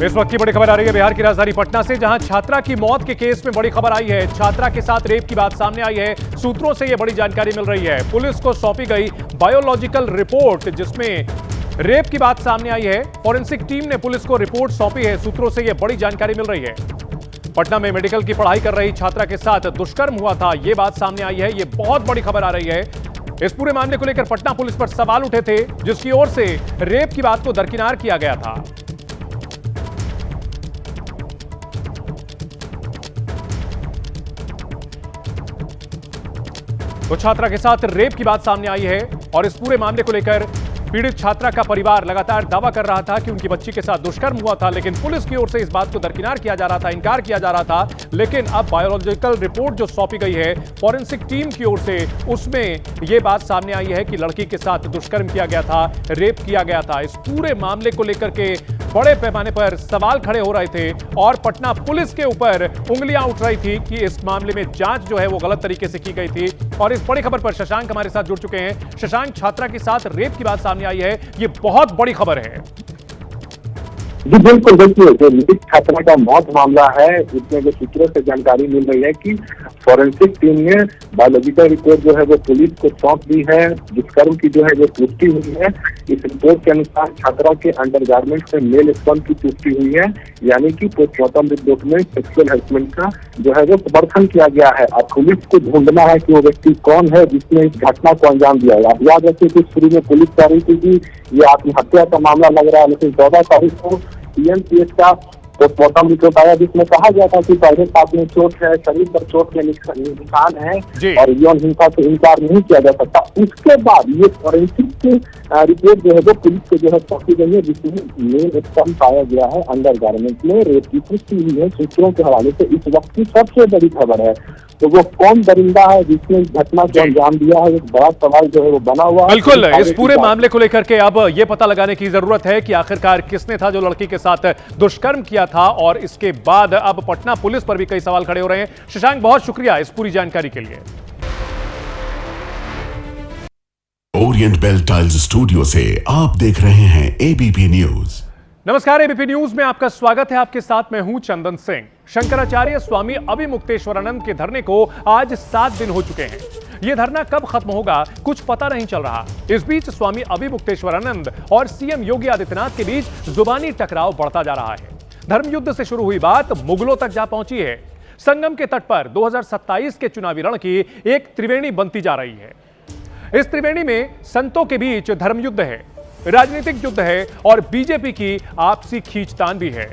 इस वक्त की बड़ी खबर आ रही है बिहार की राजधानी पटना से, जहां छात्रा की मौत के केस में बड़ी खबर आई है। छात्रा के साथ रेप की बात सामने आई है। सूत्रों से यह बड़ी जानकारी मिल रही है। पुलिस को सौंपी गई बायोलॉजिकल रिपोर्ट जिसमें रेप की बात सामने आई है। फॉरेंसिक टीम ने पुलिस को रिपोर्ट सौंपी है। सूत्रों से यह बड़ी जानकारी मिल रही है। पटना में मेडिकल की पढ़ाई कर रही छात्रा के साथ दुष्कर्म हुआ था, यह बात सामने आई है। यह बहुत बड़ी खबर आ रही है। इस पूरे मामले को लेकर पटना पुलिस पर सवाल उठे थे, जिसकी ओर से रेप की बात को दरकिनार किया गया था। तो छात्रा के साथ रेप की बात सामने आई है और इस पूरे मामले को लेकर पीड़ित छात्रा का परिवार लगातार दावा कर रहा था कि उनकी बच्ची के साथ दुष्कर्म हुआ था, लेकिन पुलिस की ओर से इस बात को दरकिनार किया जा रहा था, इनकार किया जा रहा था। लेकिन अब बायोलॉजिकल रिपोर्ट जो सौंपी गई है फॉरेंसिक टीम की ओर से, उसमें यह बात सामने आई है कि लड़की के साथ दुष्कर्म किया गया था, रेप किया गया था। इस पूरे मामले को लेकर के बड़े पैमाने पर सवाल खड़े हो रहे थे और पटना पुलिस के ऊपर उंगलियां उठ रही थी कि इस मामले में जांच जो है वो गलत तरीके से की गई थी। और इस बड़ी खबर पर शशांक हमारे साथ जुड़ चुके हैं। शशांक, छात्रा के साथ रेप की बात सामने आई है, ये बहुत बड़ी खबर है। जी बिल्कुल, देखिए जो मृत छात्रा का मौत मामला है, इसमें जो सूत्रों से जानकारी मिल रही है कि फॉरेंसिक टीम ने बायोलॉजिकल रिपोर्ट जो है वो पुलिस को सौंप दी है। दुष्कर्म की जो है वो पुष्टि हुई है। इस रिपोर्ट के अनुसार छात्रा के अंडरगारमेंट से मेल स्पर्म की पुष्टि हुई है, यानी कि पोस्टमार्टम रिपोर्ट में सेक्सुअल हैरेसमेंट का जो है वो समर्थन किया गया है। अब पुलिस को ढूंढना है कि वो व्यक्ति कौन है जिसने इस घटना को अंजाम दिया है। आप याद रखिए कि शुरू में पुलिस कह रही थी कि ये आत्महत्या का मामला लग रहा है, लेकिन 14 तारीख को पीएमसीएच का पोस्टमार्टम रिपोर्ट आया जिसमें कहा गया था कि पहले साथ में चोट है, शरीर पर चोट के निशान है और यौन हिंसा से इनकार नहीं किया जा सकता। उसके बाद ये फॉरेंसिक रिपोर्ट जो है वो पुलिस को जो है सौंपी गई है, जिसमें मेल स्पर्म पाया गया है अंडरगारमेंट में, रेप की पुष्टि हुई है। सूत्रों के हवाले से इस वक्त की सबसे बड़ी खबर है। तो वो कौन दरिंदा है जिसने इस घटना को अंजाम दिया है, एक बड़ा सवाल जो है वो बना हुआ है। बिल्कुल, इस पूरे मामले को लेकर के अब ये पता लगाने की जरूरत है कि आखिरकार किसने था जो लड़की के साथ दुष्कर्म किया था, और इसके बाद अब पटना पुलिस पर भी कई सवाल खड़े हो रहे हैं। शशांक, बहुत शुक्रिया इस पूरी जानकारी के लिए। ओरिएंट बेल टाइल्स स्टूडियो से आप देख रहे हैं एबीपी न्यूज। नमस्कार, एबीपी न्यूज में आपका स्वागत है। आपके साथ मैं हूं चंदन सिंह। शंकराचार्य स्वामी अविमुक्तेश्वरानंद के धरने को आज 7 दिन हो चुके हैं। यह धरना कब खत्म होगा कुछ पता नहीं चल रहा। इस बीच स्वामी अविमुक्तेश्वरानंद और सीएम योगी आदित्यनाथ के बीच जुबानी टकराव बढ़ता जा रहा है। धर्मयुद्ध से शुरू हुई बात मुगलों तक जा पहुंची है। संगम के तट पर 2027 के चुनावी रण की एक त्रिवेणी बनती जा रही है। इस त्रिवेणी में संतों के बीच धर्मयुद्ध है, राजनीतिक युद्ध है और बीजेपी की आपसी खींचतान भी है।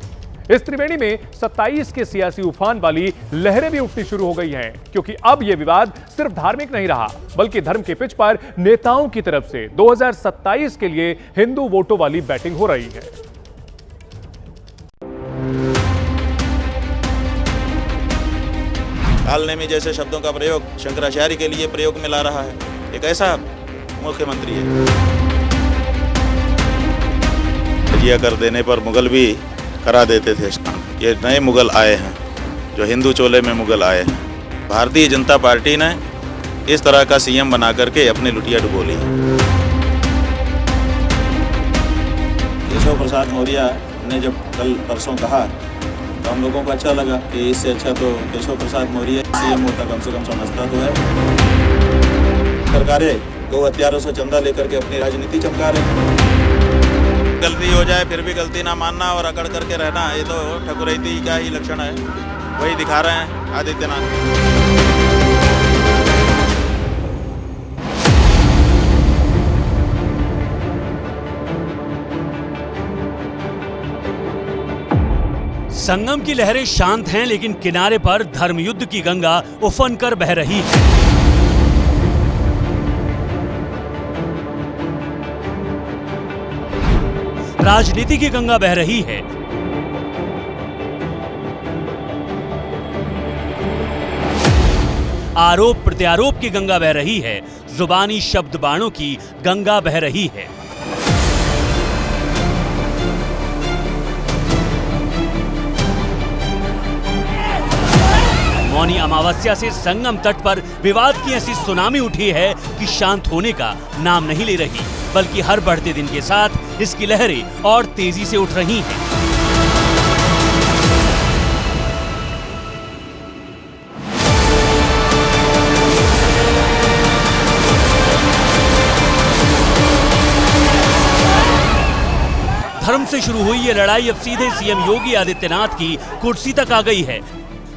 इस त्रिवेणी में 27 के सियासी उफान वाली लहरें भी उठनी शुरू हो गई हैं, क्योंकि अब यह विवाद सिर्फ धार्मिक नहीं रहा, बल्कि धर्म के पिच पर नेताओं की तरफ से 2027 के लिए हिंदू वोटों वाली बैटिंग हो रही है। कालनेमी जैसे शब्दों का प्रयोग शंकराचार्य के लिए प्रयोग में ला रहा है। एक ऐसा मुख्यमंत्री है। जिया कर देने पर मुगल भी करा देते थे स्नान। ये नए मुगल आए हैं, जो हिंदू चोले में मुगल आए हैं। भारतीय जनता पार्टी ने इस तरह का सीएम बना करके अपनी लुटिया डुबो ली। केशव प्रसाद मौर्य ने जब कल परसों कहा तो हम लोगों को अच्छा लगा कि इससे अच्छा तो केशव प्रसाद मौर्य सीएम होता, कम से कम समझता तो है। सरकारें गौ हत्यारों से चंदा लेकर के अपनी राजनीति चमका रहे हैं। गलती हो जाए फिर भी गलती ना मानना और अकड़ करके रहना, ये तो ठकुरैती का ही लक्षण है। वही दिखा रहे हैं आदित्यनाथ। संगम की लहरें शांत हैं, लेकिन किनारे पर धर्मयुद्ध की गंगा उफन कर बह रही है। राजनीति की गंगा बह रही है। आरोप प्रत्यारोप की गंगा बह रही है। जुबानी शब्द बाणों की गंगा बह रही है। मौनी अमावस्या से संगम तट पर विवाद की ऐसी सुनामी उठी है कि शांत होने का नाम नहीं ले रही, बल्कि हर बढ़ते दिन के साथ इसकी लहरें और तेजी से उठ रही हैं। धर्म से शुरू हुई ये लड़ाई अब सीधे सीएम योगी आदित्यनाथ की कुर्सी तक आ गई है।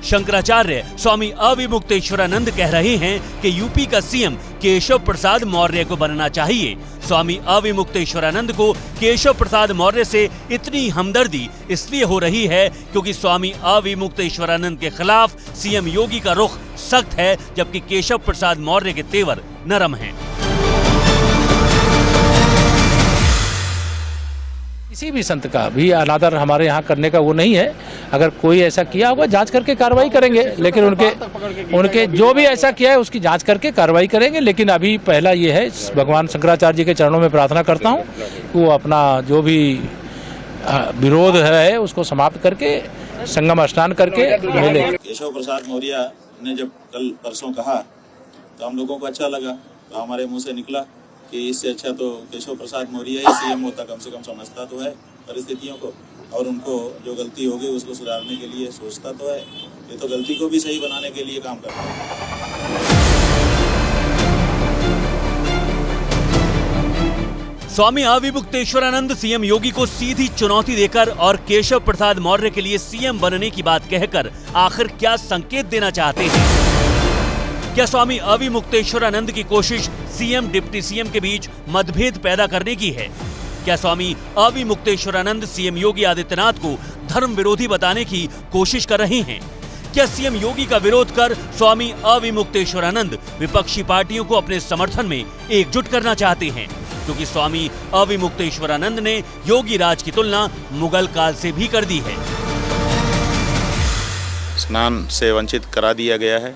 शंकराचार्य स्वामी अविमुक्तेश्वरानंद कह रहे हैं कि यूपी का सीएम केशव प्रसाद मौर्य को बनना चाहिए। स्वामी अविमुक्तेश्वरानंद को केशव प्रसाद मौर्य से इतनी हमदर्दी इसलिए हो रही है क्योंकि स्वामी अविमुक्तेश्वरानंद के खिलाफ सीएम योगी का रुख सख्त है, जबकि केशव प्रसाद मौर्य के तेवर नरम हैं। किसी भी संत का भी अनादर हमारे यहाँ करने का वो नहीं है। अगर कोई ऐसा किया होगा जांच करके कार्रवाई करेंगे, लेकिन उनके जो भी ऐसा किया है उसकी जांच करके कार्रवाई करेंगे। लेकिन अभी पहला ये है, भगवान शंकराचार्य जी के चरणों में प्रार्थना करता हूँ वो अपना जो भी विरोध है उसको समाप्त करके संगम स्नान करके मिले। केशव प्रसाद मौर्य ने जब कल परसों कहा तो हम लोगों को अच्छा लगा, तो हमारे मुंह से निकला कि इससे अच्छा तो केशव प्रसाद मौर्य ही सीएम होता, कम से कम समझता तो है परिस्थितियों को और उनको जो गलती होगी उसको सुधारने के लिए सोचता तो है। ये तो गलती को भी सही बनाने के लिए काम करता है। स्वामी अविमुक्तेश्वरानंद सीएम योगी को सीधी चुनौती देकर और केशव प्रसाद मौर्य के लिए सीएम बनने की बात कहकर आखिर क्या संकेत देना चाहते हैं? क्या स्वामी अविमुक्तेश्वरानंद की कोशिश सीएम डिप्टी सीएम के बीच मतभेद पैदा करने की है? क्या स्वामी अविमुक्तेश्वरानंद सीएम योगी आदित्यनाथ को धर्म विरोधी बताने की कोशिश कर रहे हैं? क्या सीएम योगी का विरोध कर स्वामी अविमुक्तेश्वरानंद विपक्षी पार्टियों को अपने समर्थन में एकजुट करना चाहते हैं? क्योंकि स्वामी अविमुक्तेश्वरानंद ने योगी राज की तुलना मुगल काल से भी कर दी है। स्नान से वंचित करा दिया गया है।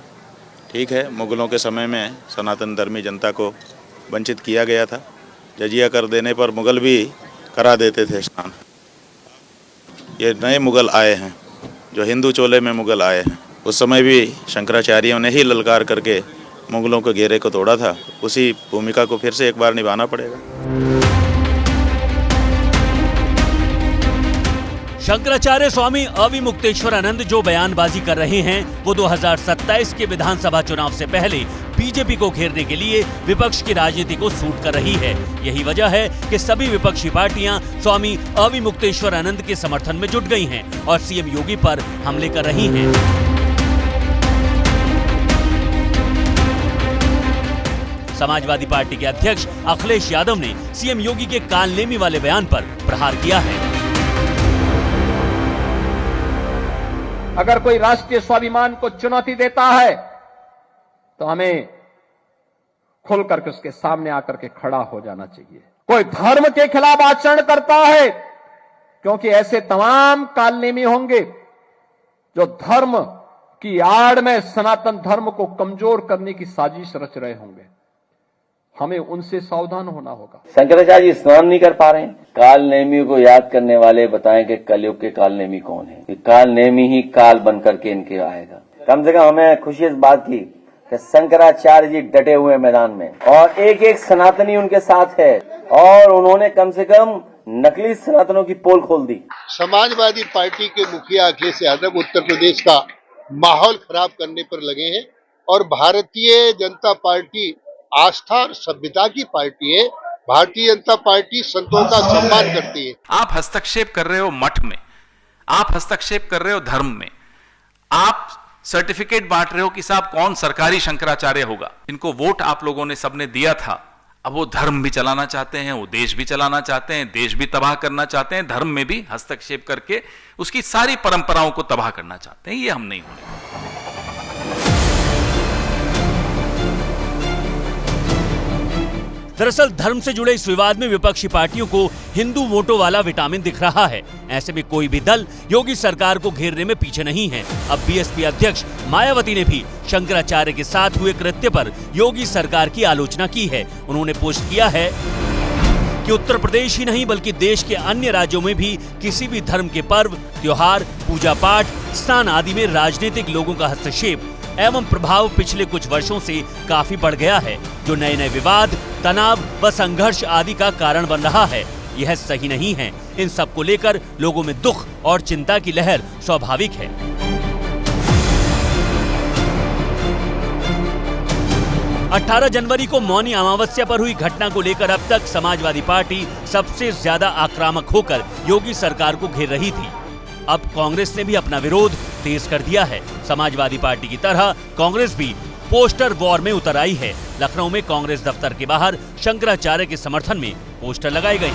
ठीक है, मुगलों के समय में सनातन धर्मी जनता को वंचित किया गया था। जजिया कर देने पर मुगल भी करा देते थे स्नान। ये नए मुगल आए हैं, जो हिंदू चोले में मुगल आए हैं। उस समय भी शंकराचार्यों ने ही ललकार करके मुगलों के घेरे को तोड़ा था। उसी भूमिका को फिर से एक बार निभाना पड़ेगा। शंकराचार्य स्वामी अविमुक्तेश्वरानंद जो बयानबाजी कर रहे हैं वो 2027 के विधानसभा चुनाव से पहले बीजेपी को घेरने के लिए विपक्ष की राजनीति को सूट कर रही है। यही वजह है कि सभी विपक्षी पार्टियां स्वामी अविमुक्तेश्वरानंद के समर्थन में जुट गई हैं और सीएम योगी पर हमले कर रही हैं। समाजवादी पार्टी के अध्यक्ष अखिलेश यादव ने सीएम योगी के कालनेमी वाले बयान पर प्रहार किया है। अगर कोई राष्ट्रीय स्वाभिमान को चुनौती देता है तो हमें खुल करके उसके सामने आकर के खड़ा हो जाना चाहिए। कोई धर्म के खिलाफ आचरण करता है, क्योंकि ऐसे तमाम कालनेमी होंगे जो धर्म की आड़ में सनातन धर्म को कमजोर करने की साजिश रच रहे होंगे। हमें उनसे सावधान होना होगा। शंकराचार्य स्नान नहीं कर पा रहे हैं। कालनेमी को याद करने वाले बताएं कि कलयुग के कालनेमी कौन है। कि कालनेमी ही काल बन करके इनके आएगा। कम से कम हमें खुशी इस बात की कि शंकराचार्य जी डटे हुए मैदान में और एक एक सनातनी उनके साथ है और उन्होंने कम से कम नकली सनातनों की पोल खोल दी। समाजवादी पार्टी के मुखिया अखिलेश यादव उत्तर प्रदेश का माहौल खराब करने पर लगे हैं और भारतीय जनता पार्टी आस्था और सभ्यता की पार्टी है। भारतीय जनता पार्टी संतों का सम्मान करती है। आप हस्तक्षेप कर रहे हो मठ में, आप हस्तक्षेप कर रहे हो धर्म में, आप सर्टिफिकेट बांट रहे हो कि साहब कौन सरकारी शंकराचार्य होगा। इनको वोट आप लोगों ने सबने दिया था। अब वो धर्म भी चलाना चाहते हैं, वो देश भी चलाना चाहते हैं, देश भी तबाह करना चाहते हैं, धर्म में भी हस्तक्षेप करके उसकी सारी परंपराओं को तबाह करना चाहते हैं। ये हम नहीं होने। दरअसल धर्म से जुड़े इस विवाद में विपक्षी पार्टियों को हिंदू वोटों वाला विटामिन दिख रहा है। ऐसे में कोई भी दल योगी सरकार को घेरने में पीछे नहीं है। अब बीएसपी अध्यक्ष मायावती ने भी शंकराचार्य के साथ हुए कृत्य पर योगी सरकार की आलोचना की है। उन्होंने पोस्ट किया है कि उत्तर प्रदेश ही नहीं बल्कि देश के अन्य राज्यों में भी किसी भी धर्म के पर्व, त्योहार, पूजा पाठ, स्नान आदि में राजनीतिक लोगों का हस्तक्षेप एवं प्रभाव पिछले कुछ वर्षों से काफी बढ़ गया है, जो नए नए विवाद, तनाव व संघर्ष आदि का कारण बन रहा है। यह सही नहीं है। इन सब को लेकर लोगों में दुख और चिंता की लहर स्वाभाविक है। 18 जनवरी को मौनी अमावस्या पर हुई घटना को लेकर अब तक समाजवादी पार्टी सबसे ज्यादा आक्रामक होकर योगी सरकार को घेर रही थी। अब कांग्रेस ने भी अपना विरोध तेज कर दिया है। समाजवादी पार्टी की तरह कांग्रेस भी पोस्टर वॉर में उतर आई है। लखनऊ में कांग्रेस दफ्तर के बाहर शंकराचार्य के समर्थन में पोस्टर लगाए गए।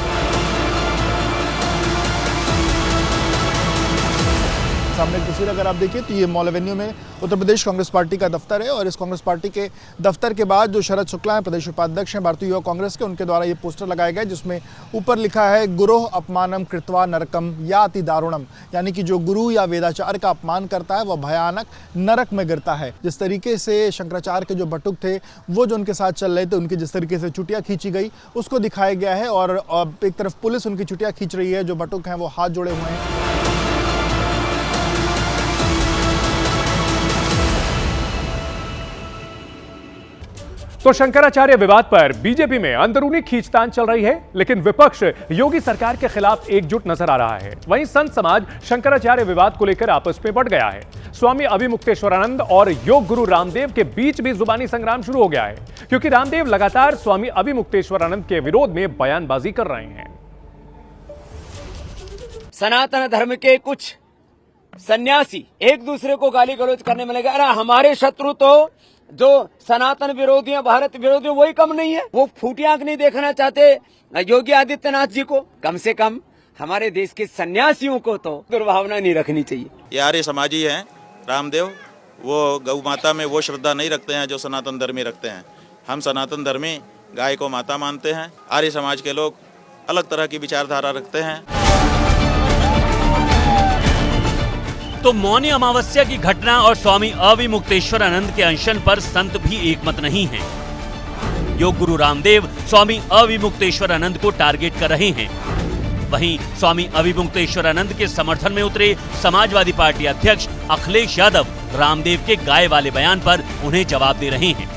सामने की तस्वीर अगर आप देखिए तो ये मॉल एवेन्यू में उत्तर प्रदेश कांग्रेस पार्टी का दफ्तर है और इस कांग्रेस पार्टी के दफ्तर के बाद जो शरद शुक्ला हैं, प्रदेश उपाध्यक्ष हैं भारतीय युवा कांग्रेस के, उनके द्वारा ये पोस्टर लगाया गया जिसमें ऊपर लिखा है गुरोह अपमानम कृत्वा नरकम या अति दारुणम, यानी कि जो गुरु या वेदाचार्य का अपमान करता है वह भयानक नरक में गिरता है। जिस तरीके से शंकराचार्य के जो बटुक थे वो जो उनके साथ चल रहे थे, उनकी जिस तरीके से चुटिया खींची गई उसको दिखाया गया है और एक तरफ पुलिस उनकी चुटिया खींच रही है, जो बटुक हैं वो हाथ जोड़े हुए हैं। तो शंकराचार्य विवाद पर बीजेपी में अंदरूनी खींचतान चल रही है, लेकिन विपक्ष योगी सरकार के खिलाफ एकजुट नजर आ रहा है। वहीं संत समाज शंकराचार्य विवाद को लेकर आपस में बढ़ गया है। स्वामी अभिमुक्तेश्वरानंद और योग गुरु रामदेव के बीच भी जुबानी संग्राम शुरू हो गया है, क्योंकि रामदेव लगातार स्वामी अभिमुक्तेश्वरानंद के विरोध में बयानबाजी कर रहे हैं। सनातन धर्म के कुछ सन्यासी एक दूसरे को गाली गलौज करने में लगे। अरे हमारे शत्रु तो जो सनातन विरोधी है, भारत विरोधी, वही कम नहीं है। वो फूटी आंख नहीं देखना चाहते योगी आदित्यनाथ जी को। कम से कम हमारे देश के सन्यासियों को तो दुर्भावना नहीं रखनी चाहिए। ये आर्य समाजी हैं रामदेव, वो गौ माता में वो श्रद्धा नहीं रखते हैं जो सनातन धर्मी रखते हैं। हम सनातन धर्मी गाय को माता मानते हैं। आर्य समाज के लोग अलग तरह की विचारधारा रखते हैं। तो मौनी अमावस्या की घटना और स्वामी अभिमुक्तेश्वरानंद के अनशन पर संत भी एकमत नहीं हैं। योग गुरु रामदेव स्वामी अभिमुक्तेश्वरानंद को टारगेट कर रहे हैं। वहीं स्वामी अभिमुक्तेश्वरानंद के समर्थन में उतरे समाजवादी पार्टी अध्यक्ष अखिलेश यादव रामदेव के गाय वाले बयान पर उन्हें जवाब दे रहे हैं।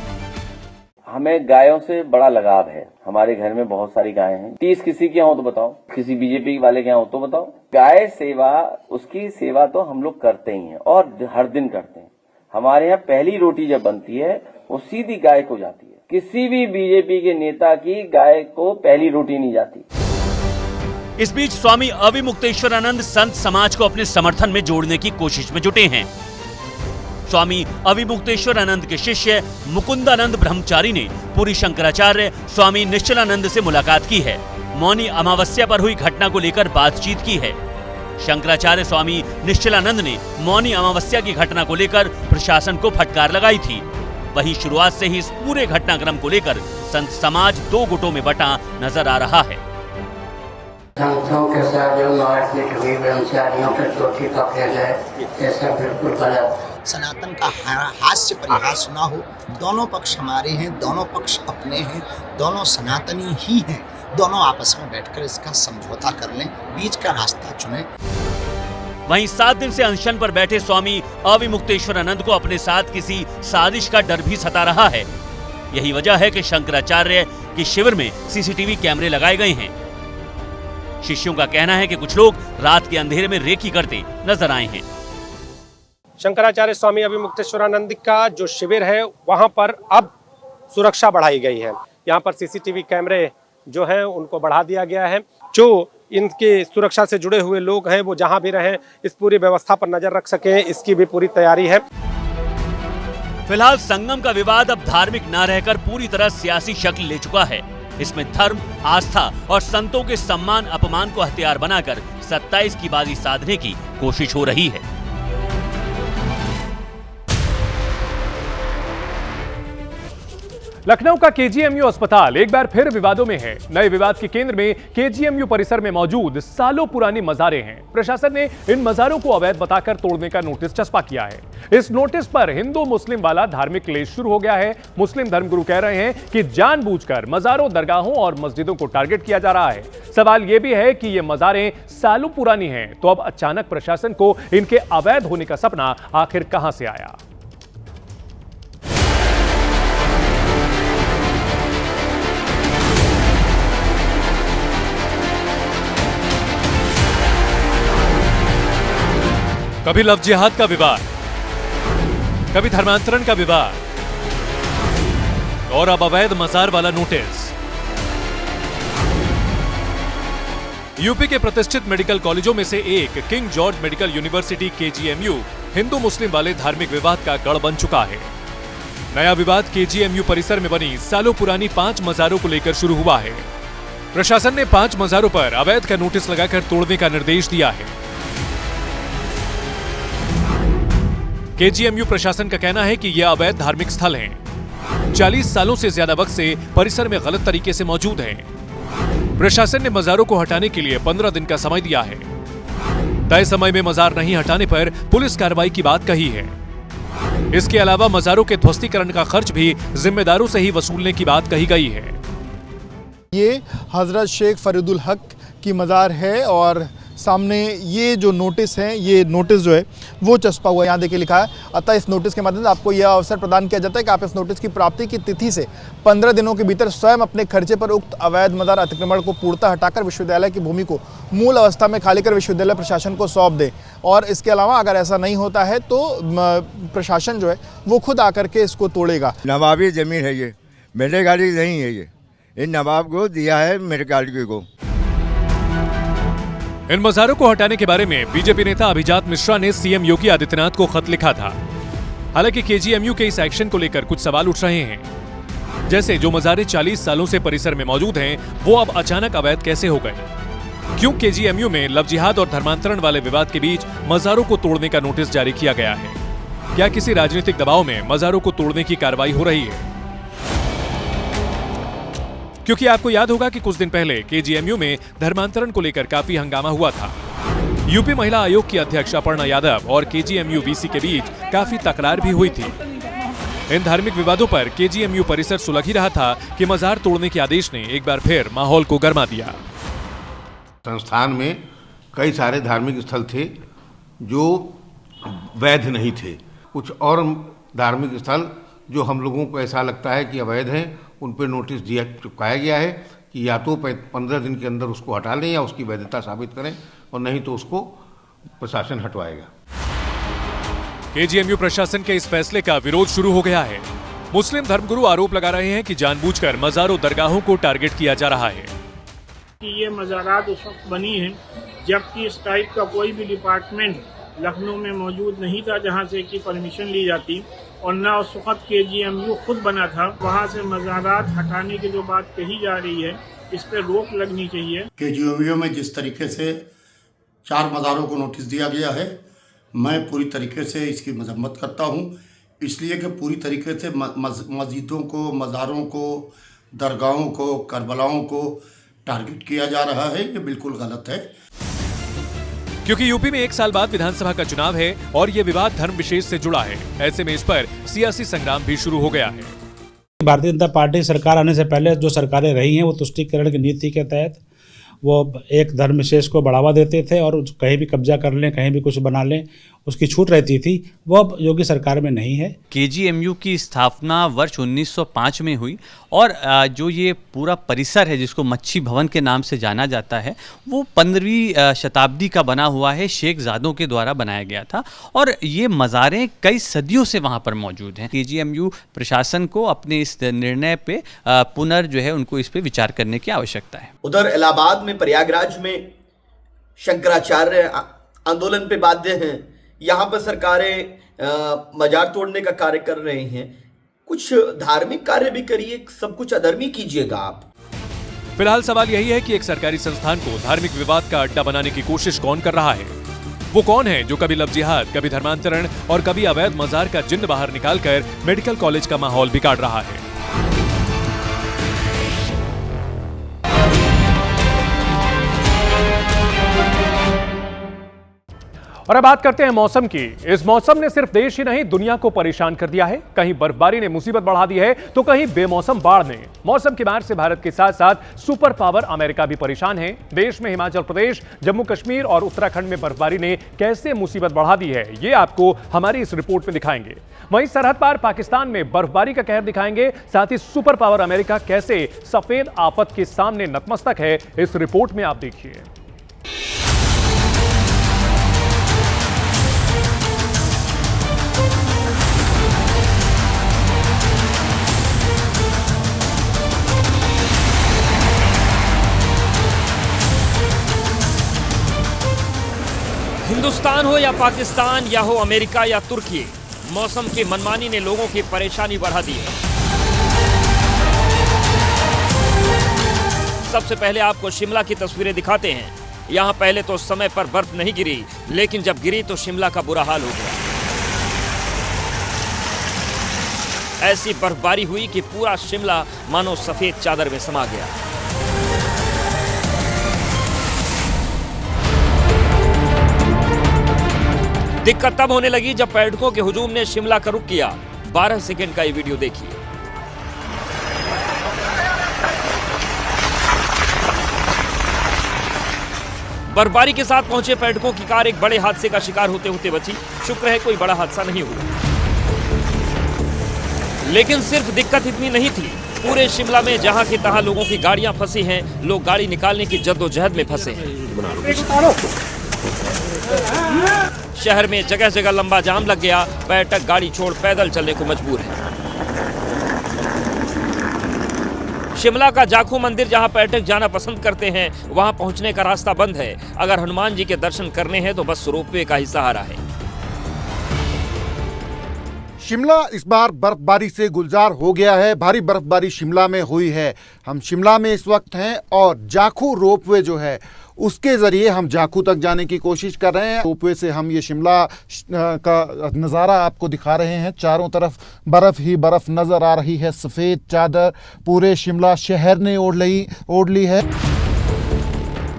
हमें गायों से बड़ा लगाव है। हमारे घर में बहुत सारी गायें हैं। 30 किसी के यहाँ हो तो बताओ, किसी बीजेपी वाले के यहाँ हो तो बताओ। गाय सेवा, उसकी सेवा तो हम लोग करते ही हैं और हर दिन करते हैं। हमारे यहाँ पहली रोटी जब बनती है वो सीधी गाय को जाती है। किसी भी बीजेपी के नेता की गाय को पहली रोटी नहीं जाती। इस बीच स्वामी अभिमुक्तेश्वरानंद संत समाज को अपने समर्थन में जोड़ने की कोशिश में जुटे हैं। स्वामी अभिमुक्तेश्वरानंद के शिष्य मुकुंदानंद ब्रह्मचारी ने पुरी शंकराचार्य स्वामी निश्चलानंद से मुलाकात की है। मौनी अमावस्या पर हुई घटना को लेकर बातचीत की है। शंकराचार्य स्वामी निश्चलानंद ने मौनी अमावस्या की घटना को लेकर प्रशासन को फटकार लगाई थी। वहीं शुरुआत से ही इस पूरे घटनाक्रम को लेकर संत समाज दो गुटों में बटा नजर आ रहा है। संतों के साथ जो मारपीट हुई, ब्रह्मचारियों पर चोटी पकड़े गए, ये सब बिल्कुल गलत। सनातन का हास्य परिहास न हो। दोनों पक्ष हमारे हैं, दोनों पक्ष अपने हैं, दोनों सनातनी ही हैं। दोनों आपस में बैठकर इसका समझौता कर लें, बीच का रास्ता चुनें। वहीं 7 दिन से अनशन पर बैठे स्वामी अभिमुक्तेश्वरानंद को अपने साथ किसी साजिश का डर भी सता रहा है। यही वजह है कि शंकराचार्य के शिविर में सीसीटीवी कैमरे लगाए गए हैं। शिष्यों का कहना है कि कुछ लोग रात के अंधेरे में रेकी करते नजर आए हैं। शंकराचार्य स्वामी अभिमुक्तेश्वरानंद का जो शिविर है वहां पर अब सुरक्षा बढ़ाई गई है। यहाँ पर सीसीटीवी कैमरे जो हैं उनको बढ़ा दिया गया है। जो इनके सुरक्षा से जुड़े हुए लोग हैं वो जहां भी रहें, इस पूरी व्यवस्था पर नजर रख सकें, इसकी भी पूरी तैयारी है। फिलहाल संगम का विवाद अब धार्मिक न रहकर पूरी तरह सियासी शक्ल ले चुका है। इसमें धर्म, आस्था और संतों के सम्मान अपमान को हथियार बनाकर 27 की बाजी साधने की कोशिश हो रही है। लखनऊ का केजीएमयू अस्पताल एक बार फिर विवादों में है। नए विवाद के केंद्र में केजीएमयू परिसर में मौजूद सालों पुरानी मज़ारें हैं। प्रशासन ने इन मज़ारों को अवैध बताकर तोड़ने का नोटिस चस्पा किया है। इस नोटिस पर हिंदू मुस्लिम वाला धार्मिक क्लेश शुरू हो गया है। मुस्लिम धर्मगुरु कह रहे हैं कि जानबूझकर मज़ारों, दरगाहों और मस्जिदों को टारगेट किया जा रहा है। सवाल यह भी है कि ये मज़ारें सालों पुरानी हैं, तो अब अचानक प्रशासन को इनके अवैध होने का सपना आखिर कहां से आया? कभी लव जिहाद का विवाद, कभी धर्मांतरण का विवाद, और अब अवैध मजार वाला नोटिस। यूपी के प्रतिष्ठित मेडिकल कॉलेजों में से एक King George Medical University KGMU हिंदू मुस्लिम वाले धार्मिक विवाद का गढ़ बन चुका है। नया विवाद KGMU परिसर में बनी सालों पुरानी 5 मजारों को लेकर शुरू हुआ है। प्रशासन ने 5 मजारों पर अवैध का नोटिस लगाकर तोड़ने का निर्देश दिया है। KGMU प्रशासन का कहना है कि यह अवैध धार्मिक स्थल हैं। 40 सालों से ज्यादा वक्त से परिसर में गलत तरीके से मौजूद हैं। प्रशासन ने मजारों को हटाने के लिए 15 दिन का समय दिया है। तय समय में मजार नहीं हटाने पर पुलिस कार्रवाई की बात कही है। इसके अलावा मजारों के ध्वस्तीकरण का खर्च भी जिम्मेदारों से ही वसूलने की बात कही गई है। ये हज़रत शेख फरीदुल हक की मज़ार है और सामने ये जो नोटिस है, ये नोटिस जो है वो चस्पा हुआ है, यहाँ देखिए लिखा है। अतः इस नोटिस के माध्यम से आपको यह अवसर प्रदान किया जाता है कि आप इस नोटिस की प्राप्ति की तिथि से 15 दिनों के भीतर स्वयं अपने खर्चे पर उक्त अवैध मज़ार अतिक्रमण को पूर्णतः हटाकर विश्वविद्यालय की भूमि को मूल अवस्था में खाली कर विश्वविद्यालय प्रशासन को सौंप दें। और इसके अलावा अगर ऐसा नहीं होता है तो प्रशासन जो है वो खुद आकर के इसको तोड़ेगा। नवाबी ज़मीन है, ये मेरे गाड़ी नहीं है, ये नवाब को दिया है मेरे गाड़ी को। इन मजारों को हटाने के बारे में बीजेपी नेता अभिजात मिश्रा ने सीएम योगी आदित्यनाथ को खत लिखा था। हालांकि KGMU के इस एक्शन को लेकर कुछ सवाल उठ रहे हैं, जैसे जो मजारें 40 सालों से परिसर में मौजूद हैं, वो अब अचानक अवैध कैसे हो गए? क्यों KGMU में लव जिहाद और धर्मांतरण वाले विवाद के बीच मजारों को तोड़ने का नोटिस जारी किया गया है? क्या किसी राजनीतिक दबाव में मजारों को तोड़ने की कार्रवाई हो रही है? क्योंकि आपको याद होगा कि कुछ दिन पहले KGMU में धर्मांतरण को लेकर काफी हंगामा हुआ था। यूपी महिला आयोग की अध्यक्ष अपर्णा यादव और KGMU VC के बीच काफी तकरार भी हुई थी। इन धार्मिक विवादों पर KGMU परिसर सुलग ही रहा था कि मजार तोड़ने के आदेश ने एक बार फिर माहौल को गर्मा दिया। संस्थान में कई सारे धार्मिक स्थल थे जो वैध नहीं थे। कुछ और धार्मिक स्थल जो हम लोगों को ऐसा लगता है कि अवैध हैं, उन पर नोटिस दिया चिपकाया गया है कि या तो 15 दिन के अंदर उसको हटा लें या उसकी वैधता साबित करें, और नहीं तो उसको प्रशासन हटवाएगा। KGMU प्रशासन के इस फैसले का विरोध शुरू हो गया है। मुस्लिम धर्मगुरु आरोप लगा रहे हैं कि जानबूझकर मजारों दरगाहों को टारगेट किया जा रहा है। ये मज़ारात उस वक्त बनी हैं जबकि इस टाइप का कोई भी डिपार्टमेंट लखनऊ में मौजूद नहीं था जहां से कि परमिशन ली जाती, और न उस वक्त KGMU खुद बना था। वहां से मज़ारात हटाने की जो बात कही जा रही है, इस पर रोक लगनी चाहिए। KGMU में जिस तरीके से 4 मज़ारों को नोटिस दिया गया है, मैं पूरी तरीके से इसकी मजम्मत करता हूं, इसलिए कि पूरी तरीके से मस्जिदों को, मज़ारों को, दरगाहों को, करबलाओं को टारगेट किया जा रहा है। ये बिल्कुल गलत है। क्योंकि यूपी में 1 साल बाद विधानसभा का चुनाव है और ये विवाद धर्म विशेष से जुड़ा है, ऐसे में इस पर सियासी संग्राम भी शुरू हो गया है। भारतीय जनता पार्टी सरकार आने से पहले जो सरकारें रही हैं वो तुष्टीकरण की नीति के तहत वो एक धर्म विशेष को बढ़ावा देते थे और कहीं भी कब्जा कर लें, कहीं भी कुछ बना लें, उसकी छूट रहती थी। वो अब योगी सरकार में नहीं है। KGMU की स्थापना वर्ष 1905 में हुई और जो ये पूरा परिसर है जिसको मच्छी भवन के नाम से जाना जाता है, वो 15वीं शताब्दी का बना हुआ है, शेख ज़ादों के द्वारा बनाया गया था और ये मज़ारें कई सदियों से वहाँ पर मौजूद हैं। KGMU प्रशासन को अपने इस निर्णय पे जो है उनको इस पर विचार करने की आवश्यकता है। उधर इलाहाबाद में, प्रयागराज में शंकराचार्य आंदोलन पे बाध्य हैं। यहाँ पर सरकारें मजार तोड़ने का कार्य कर रही हैं। कुछ धार्मिक कार्य भी करिए, सब कुछ अधर्मी कीजिएगा आप। फिलहाल सवाल यही है कि एक सरकारी संस्थान को धार्मिक विवाद का अड्डा बनाने की कोशिश कौन कर रहा है? वो कौन है जो कभी लव जिहाद, कभी धर्मांतरण और कभी अवैध मजार का जिन्न बाहर निकालकर मेडिकल कॉलेज का माहौल बिगाड़ रहा है? और अब बात करते हैं मौसम की। इस मौसम ने सिर्फ देश ही नहीं दुनिया को परेशान कर दिया है। कहीं बर्फबारी ने मुसीबत बढ़ा दी है तो कहीं बेमौसम बाढ़ ने। मौसम की मार से भारत के साथ साथ सुपर पावर अमेरिका भी परेशान है। देश में हिमाचल प्रदेश, जम्मू कश्मीर और उत्तराखंड में बर्फबारी ने कैसे मुसीबत बढ़ा दी है, ये आपको हमारी इस रिपोर्ट में दिखाएंगे। वहीं सरहद पार पाकिस्तान में बर्फबारी का कहर दिखाएंगे। साथ ही सुपर पावर अमेरिका कैसे सफेद आफत के सामने नतमस्तक है, इस रिपोर्ट में आप देखिए। हिंदुस्तान हो या पाकिस्तान या हो अमेरिका या तुर्की, मौसम की मनमानी ने लोगों की परेशानी बढ़ा दी है। सबसे पहले आपको शिमला की तस्वीरें दिखाते हैं। यहाँ पहले तो समय पर बर्फ नहीं गिरी, लेकिन जब गिरी तो शिमला का बुरा हाल हो गया। ऐसी बर्फबारी हुई कि पूरा शिमला मानो सफेद चादर में समा गया। दिक्कत तब होने लगी जब पर्यटकों के हुजूम ने शिमला का रुख किया। 12 सेकंड का ये वीडियो देखिए। बर्फबारी के साथ पहुंचे पर्यटकों की कार एक बड़े हादसे का शिकार होते होते बची। शुक्र है कोई बड़ा हादसा नहीं हुआ। लेकिन सिर्फ दिक्कत इतनी नहीं थी। पूरे शिमला में जहां की तहां लोगों की गाड़ियां फंसी हैं, लोग गाड़ी निकालने की जद्दोजहद में फंसे हैं। शहर में जगह जगह लंबा जाम लग गया। पर्यटक गाड़ी छोड़ पैदल चलने को मजबूर हैं। शिमला का जाखू मंदिर, जहां पर्यटक जाना पसंद करते हैं, वहां पहुंचने का रास्ता बंद है। अगर हनुमान जी के दर्शन करने हैं तो बस रोपवे का ही सहारा है। शिमला इस बार बर्फबारी से गुलजार हो गया है। भारी बर्फबारी शिमला में हुई है। हम शिमला में इस वक्त हैं और जाखू रोपवे जो है उसके ज़रिए हम जाखू तक जाने की कोशिश कर रहे हैं। रोपवे से हम ये शिमला का नज़ारा आपको दिखा रहे हैं। चारों तरफ बर्फ़ ही बर्फ़ नज़र आ रही है। सफ़ेद चादर पूरे शिमला शहर ने ओढ़ ली है।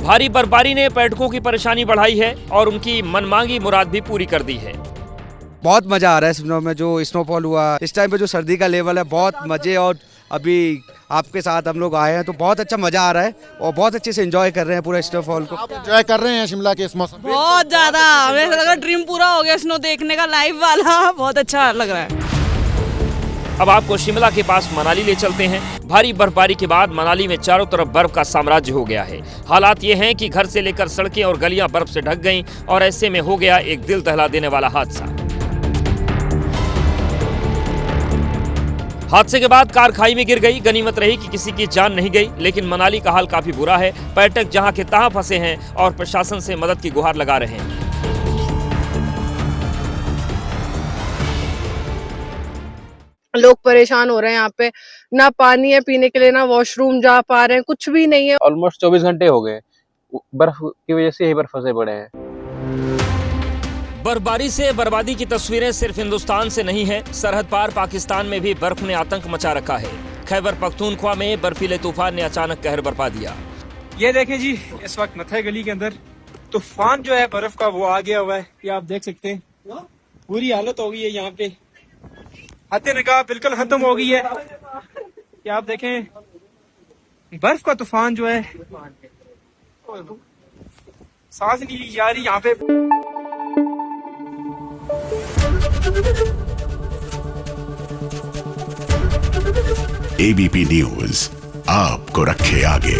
भारी बर्फबारी ने पर्यटकों की परेशानी बढ़ाई है और उनकी मनमांगी मुराद भी पूरी कर दी है। बहुत मज़ा आ रहा है स्नो में। जो स्नोफॉल हुआ इस टाइम पे, जो सर्दी का लेवल है, बहुत मज़े। और अभी आपके साथ हम लोग आए हैं तो बहुत अच्छा मज़ा आ रहा है और बहुत अच्छे से एंजॉय कर रहे हैं पूरा स्नोफॉल को। एंजॉय कर रहे हैं शिमला के इस मौसम? बहुत ज़्यादा, हमें लग रहा ड्रीम पूरा हो गया स्नो देखने का, लाइव वाला। बहुत अच्छा लग रहा है। अब आपको शिमला के पास मनाली ले चलते हैं। भारी बर्फबारी के बाद मनाली में चारों तरफ बर्फ का साम्राज्य हो गया है। हालात ये हैं कि घर से लेकर सड़कें और गलियां बर्फ से ढक गईं और ऐसे में हो गया एक दिल दहला देने वाला हादसा। हादसे के बाद कार खाई में गिर गई। गनीमत रही कि किसी की जान नहीं गई, लेकिन मनाली का हाल काफी बुरा है। पर्यटक जहां के तहां फंसे हैं और प्रशासन से मदद की गुहार लगा रहे हैं। लोग परेशान हो रहे हैं। यहाँ पे ना पानी है पीने के लिए, ना वॉशरूम जा पा रहे हैं, कुछ भी नहीं है। ऑलमोस्ट 24 घंटे हो गए, बर्फ की वजह से ही बर्फ फंसे पड़े हैं। बर्फबारी से बर्बादी की तस्वीरें सिर्फ हिंदुस्तान से नहीं है। सरहद पार पाकिस्तान में भी बर्फ ने आतंक मचा रखा है। खैबर पख्तूनख्वा में बर्फीले तूफान ने अचानक कहर बरपा दिया। ये देखें जी, इस वक्त नथे गली के अंदर तूफान जो है बर्फ का वो आ गया हुआ है। ये आप देख सकते हैं, बुरी हालत हो गई है यहाँ पे। हत्ते निगाह बिल्कुल खत्म हो गई है। ये आप देखें, बर्फ का तूफान जो है, सांस नहीं ली जा रही यहाँ पे। ABP न्यूज आपको रखे आगे।